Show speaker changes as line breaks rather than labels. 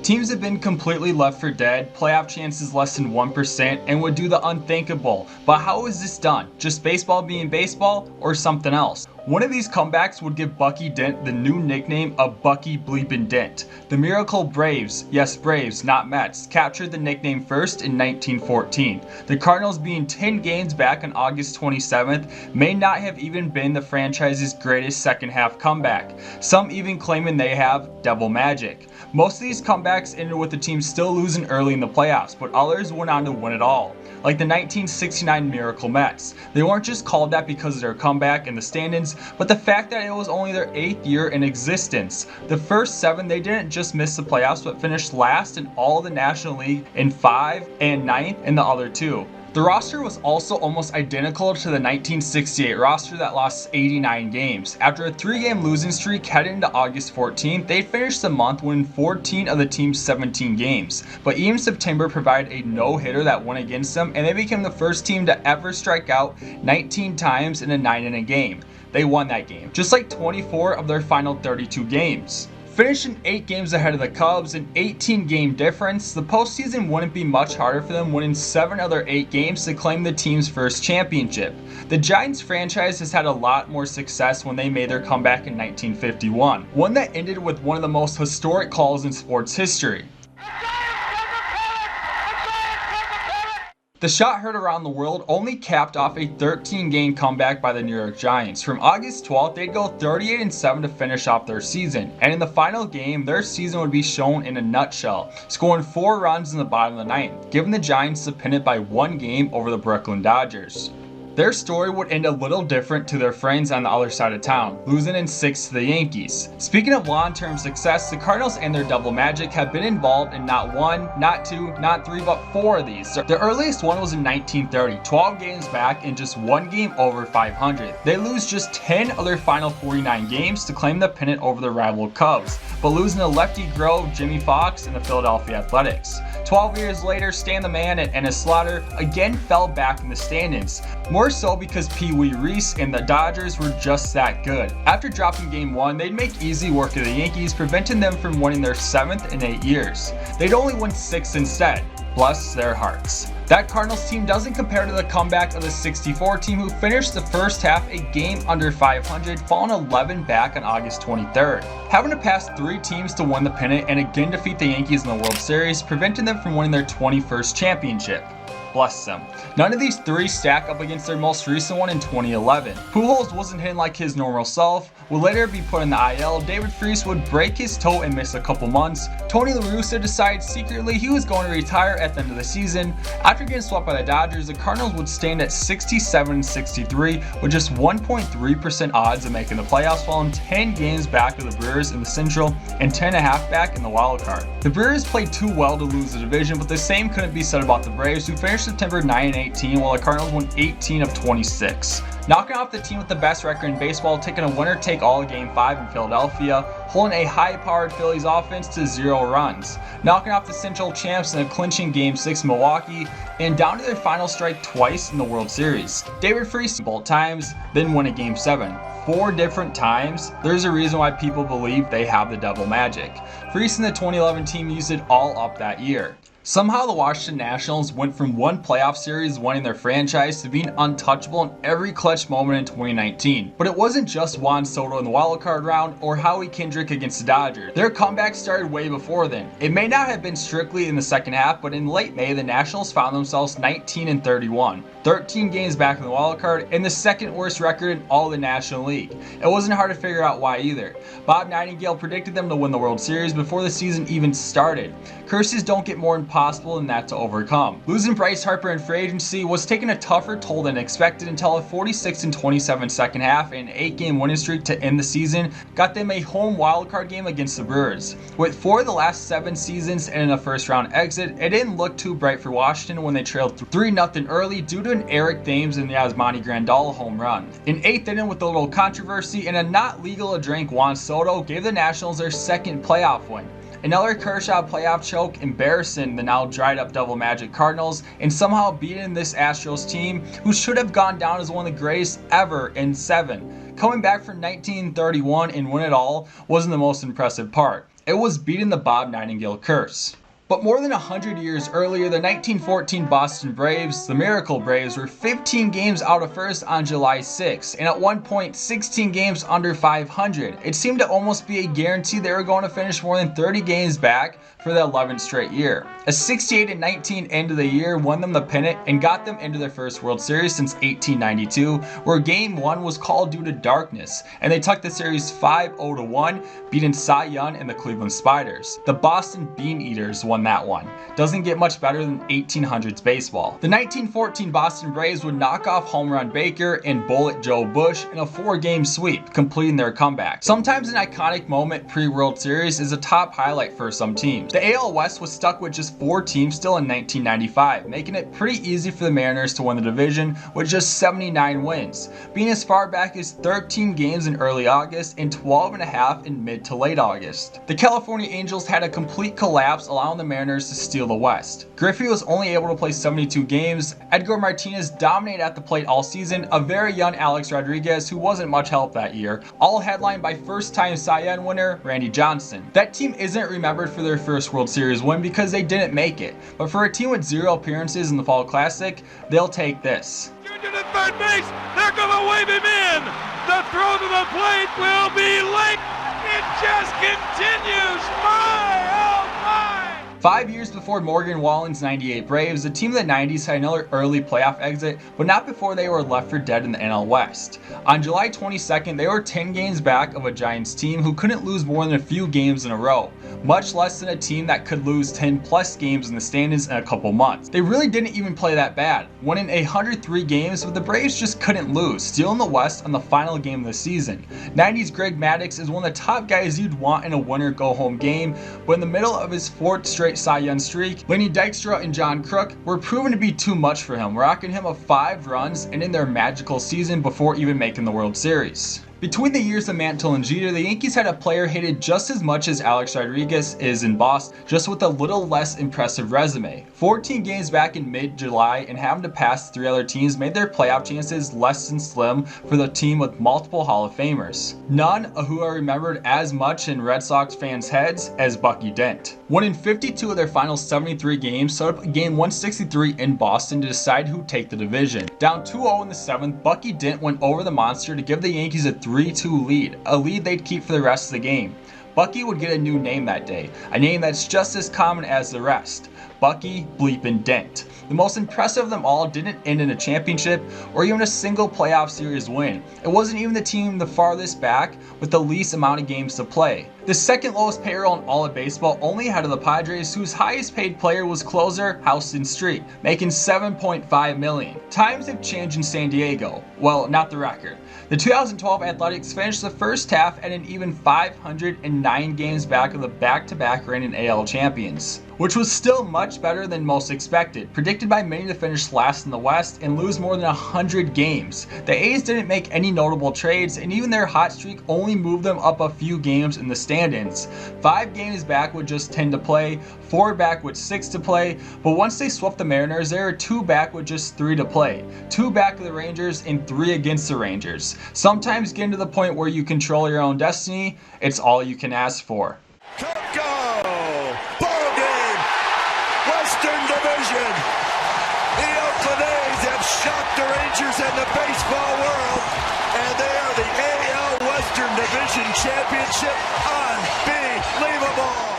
Teams have been completely left for dead, playoff chances less than 1%, and would do the unthinkable. But how is this done? Just baseball being baseball, or something else? One of these comebacks would give Bucky Dent the new nickname of Bucky Bleepin' Dent. The Miracle Braves, yes Braves, not Mets, captured the nickname first in 1914. The Cardinals, being 10 games back on August 27th, may not have even been the franchise's greatest second half comeback, some even claiming they have devil magic. Most of these comebacks ended with the team still losing early in the playoffs, but others went on to win it all. Like the 1969 Miracle Mets. They weren't just called that because of their comeback in the standings, but the fact that it was only their 8th year in existence. The first 7, they didn't just miss the playoffs, but finished last in all of the National League in 5 and 9th in the other 2. The roster was also almost identical to the 1968 roster that lost 89 games. After a 3-game losing streak heading into August 14th, they finished the month winning 14 of the team's 17 games. But even September provided a no-hitter that went against them, and they became the first team to ever strike out 19 times in a 9-inning game. They won that game, just like 24 of their final 32 games. Finishing 8 games ahead of the Cubs, an 18-game difference, the postseason wouldn't be much harder for them, winning 7 of their 8 games to claim the team's first championship. The Giants franchise has had a lot more success when they made their comeback in 1951, one that ended with one of the most historic calls in sports history. The shot heard around the world only capped off a 13-game comeback by the New York Giants. From August 12th, they'd go 38-7 to finish off their season, and in the final game, their season would be shown in a nutshell, scoring 4 runs in the bottom of the 9th, giving the Giants the pennant by 1 game over the Brooklyn Dodgers. Their story would end a little different to their friends on the other side of town, losing in 6 to the Yankees. Speaking of long-term success, the Cardinals and their double magic have been involved in not 1, not 2, not 3, but 4 of these. The earliest one was in 1930, 12 games back and just 1 game over 500. They lose just 10 of their final 49 games to claim the pennant over the rival Cubs, but losing to Lefty Grove, Jimmy Fox, and the Philadelphia Athletics. 12 years later, Stan the Man and Ennis Slaughter again fell back in the standings, more so because Pee Wee Reese and the Dodgers were just that good. After dropping Game 1, they'd make easy work of the Yankees, preventing them from winning their 7th in 8 years. They'd only win 6 instead. Bless their hearts. That Cardinals team doesn't compare to the comeback of the '64 team, who finished the first half a game under 500, falling 11 back on August 23rd. Having to pass 3 teams to win the pennant and again defeat the Yankees in the World Series, preventing them from winning their 21st championship. Bless them. None of these 3 stack up against their most recent one in 2011. Pujols wasn't hitting like his normal self, would later be put in the IL. David Freese would break his toe and miss a couple months. Tony La Russa decided secretly he was going to retire at the end of the season. After getting swept by the Dodgers, the Cardinals would stand at 67-63 with just 1.3% odds of making the playoffs, falling 10 games back of the Brewers in the Central and 10.5 back in the wild card. The Brewers played too well to lose the division, but the same couldn't be said about the Braves, who finished September 9-18, while the Cardinals won 18 of 26. Knocking off the team with the best record in baseball, taking a winner-take-all Game 5 in Philadelphia, holding a high-powered Phillies offense to 0 runs, knocking off the Central champs in a clinching Game 6 in Milwaukee, and down to their final strike twice in the World Series. David Freese both times, then win a Game 7. 4 different times. There's a reason why people believe they have the double magic. Freese and the 2011 team used it all up that year. Somehow the Washington Nationals went from one playoff series winning their franchise to being untouchable in every clutch moment in 2019. But it wasn't just Juan Soto in the wildcard round or Howie Kendrick against the Dodgers. Their comeback started way before then. It may not have been strictly in the second half, but in late May, the Nationals found themselves 19-31. 13 games back in the wildcard and the second worst record in all the National League. It wasn't hard to figure out why either. Bob Nightingale predicted them to win the World Series before the season even started. Curses don't get more impossible than that to overcome. Losing Bryce Harper in free agency was taking a tougher toll than expected until a 46-27 second half and an 8-game winning streak to end the season got them a home wildcard game against the Brewers. With 4 of the last 7 seasons and a first round exit, it didn't look too bright for Washington when they trailed 3-0 early due to an Eric Thames and Yasmani Grandal home run. In 8th inning, with a little controversy and a not legal to drink, Juan Soto gave the Nationals their second playoff win. Another Kershaw playoff choke, embarrassing the now dried up double magic Cardinals, and somehow beating this Astros team, who should have gone down as one of the greatest ever in 7. Coming back from 1931 and win it all wasn't the most impressive part. It was beating the Bob Nightingale curse. But more than 100 years earlier, the 1914 Boston Braves, the Miracle Braves, were 15 games out of first on July 6, and at one point 16 games under 500. It seemed to almost be a guarantee they were going to finish more than 30 games back for the 11th straight year. A 68-19 end of the year won them the pennant and got them into their first World Series since 1892, where Game 1 was called due to darkness, and they took the series 5-0-1, beating Cy Young and the Cleveland Spiders. The Boston Bean Eaters won that one. Doesn't get much better than 1800s baseball. The 1914 Boston Braves would knock off Home Run Baker and Bullet Joe Bush in a 4-game sweep, completing their comeback. Sometimes an iconic moment pre-World Series is a top highlight for some teams. The AL West was stuck with just 4 teams still in 1995, making it pretty easy for the Mariners to win the division with just 79 wins, being as far back as 13 games in early August and 12.5 in mid to late August. The California Angels had a complete collapse, allowing the Mariners to steal the West. Griffey was only able to play 72 games. Edgar Martinez dominated at the plate all season. A very young Alex Rodriguez, who wasn't much help that year, all headlined by first-time Cy Young winner Randy Johnson. That team isn't remembered for their first World Series win because they didn't make it, but for a team with 0 appearances in the Fall Classic, they'll take this.
Junior to third base, they're gonna wave him in. The throw to the plate will be late. It just continues. My, oh my!
5 years before Morgan Wallen's 98 Braves, the team of the 90s had another early playoff exit, but not before they were left for dead in the NL West. On July 22nd, they were 10 games back of a Giants team who couldn't lose more than a few games in a row, much less than a team that could lose 10 plus games in the standings in a couple months. They really didn't even play that bad, winning 103 games, but the Braves just couldn't lose, stealing the West on the final game of the season. 90s Greg Maddux is one of the top guys you'd want in a winner-go-home game, but in the middle of his 4th straight Cy Young streak, Lenny Dykstra and John Kruk were proven to be too much for him, rocking him of 5 runs and in their magical season before even making the World Series. Between the years of Mantle and Jeter, the Yankees had a player hated just as much as Alex Rodriguez is in Boston, just with a little less impressive resume. 14 games back in mid-July and having to pass 3 other teams made their playoff chances less than slim for the team with multiple Hall of Famers. None who are remembered as much in Red Sox fans' heads as Bucky Dent. Winning 52 of their final 73 games, set up game 163 in Boston to decide who'd take the division. Down 2-0 in the 7th, Bucky Dent went over the monster to give the Yankees a 3-2 lead, a lead they'd keep for the rest of the game. Bucky would get a new name that day, a name that's just as common as the rest, Bucky Bleepin' Dent. The most impressive of them all didn't end in a championship or even a single playoff series win. It wasn't even the team the farthest back with the least amount of games to play. The second lowest payroll in all of baseball, only ahead of the Padres, whose highest paid player was closer Houston Street, making $7.5 million. Times have changed in San Diego. Well, not the record. The 2012 Athletics finished the first half at an even 509 games back of the back-to-back reigning AL champions, which was still much better than most expected, predicted by many to finish last in the West and lose more than 100 games. The A's didn't make any notable trades, and even their hot streak only moved them up a few games in the standings. 5 games back with just 10 to play, 4 back with 6 to play, but once they swept the Mariners, they were 2 back with just 3 to play, 2 back of the Rangers, and 3 against the Rangers. Sometimes getting to the point where you control your own destiny, it's all you can ask for.
Western Division. The Oakland A's have shocked the Rangers and the baseball world, and they are the AL Western Division Championship. Unbelievable.